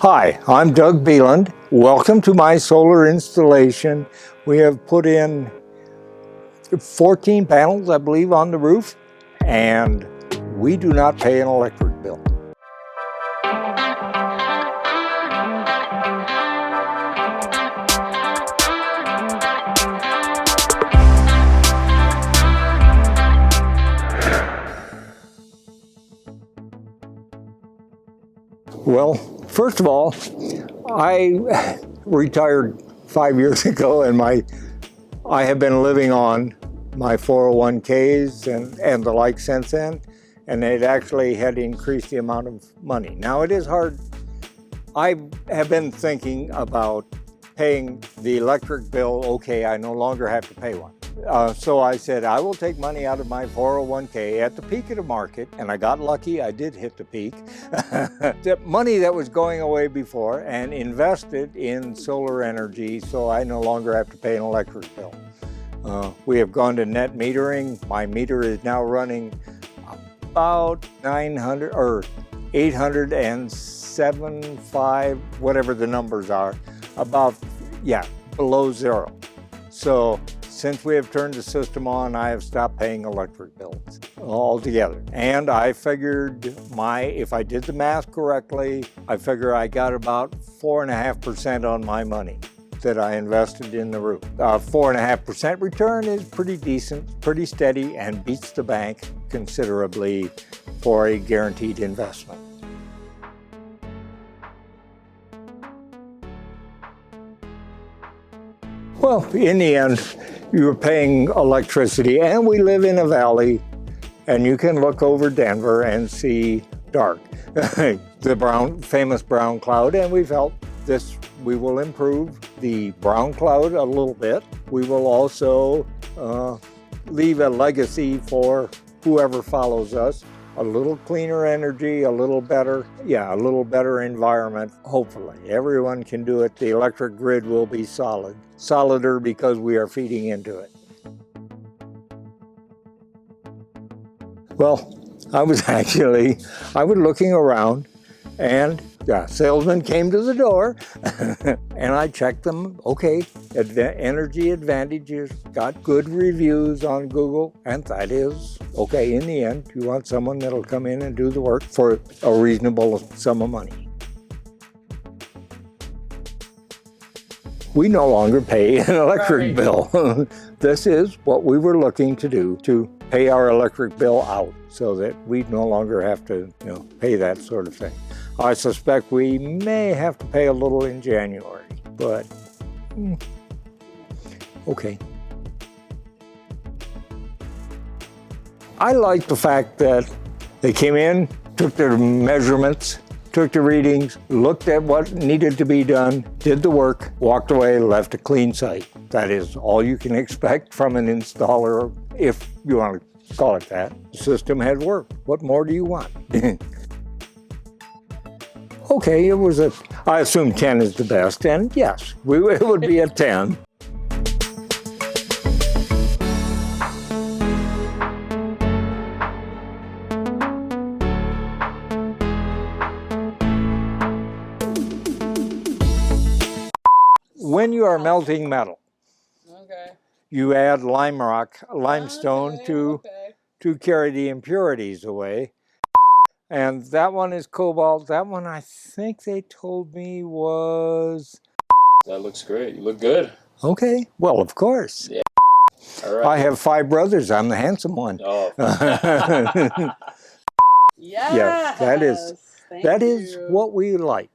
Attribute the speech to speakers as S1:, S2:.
S1: Hi, I'm Doug Beland. Welcome to my solar installation. We have put in 14 panels, I believe, on the roof, and we do not pay an electric bill. Well, first of all, I retired 5 years ago, and I have been living on my 401ks and the like since then, and it actually had increased the amount of money. Now it is hard. I have been thinking about paying the electric bill. Okay, I no longer have to pay one. So I said, I will take money out of my 401k at the peak of the market, and I got lucky, I did hit the peak. The money that was going away before, and invested in solar energy, so I no longer have to pay an electric bill. We have gone to net metering. My meter is now running about 900 or 875, whatever the numbers are, about, below zero. So since we have turned the system on, I have stopped paying electric bills altogether. And I figured if I did the math correctly, I figure I got about 4.5% on my money that I invested in the roof. 4.5% return is pretty decent, pretty steady, and beats the bank considerably for a guaranteed investment. Well, in the end, you're paying electricity, and we live in a valley, and you can look over Denver and see dark, the famous brown cloud, and we felt we will improve the brown cloud a little bit. We will also leave a legacy for whoever follows us. A little cleaner energy, a little better environment, hopefully. Everyone can do it. The electric grid will be solider because we are feeding into it. Well, I was looking around, and the salesman came to the door, and I checked them. Okay, Energy Advantages got good reviews on Google, and that is okay. In the end, you want someone that'll come in and do the work for a reasonable sum of money. We no longer pay an electric bill. This is what we were looking to do, to pay our electric bill out so that we no longer have to pay that sort of thing. I suspect we may have to pay a little in January, but okay. I like the fact that they came in, took their measurements, took the readings, looked at what needed to be done, did the work, walked away, left a clean site. That is all you can expect from an installer, if you want to call it that. The system had worked. What more do you want? Okay, I assume 10 is the best, and yes, it would be a 10. When you are melting metal, you add limestone to carry the impurities away. And that one is cobalt. That one, I think they told me was...
S2: That looks great. You look good.
S1: Okay. Well, of course.
S2: Yeah. All right.
S1: I have 5 brothers. I'm the handsome one.
S2: Oh.
S3: Yes.
S1: Yeah, that is what we like.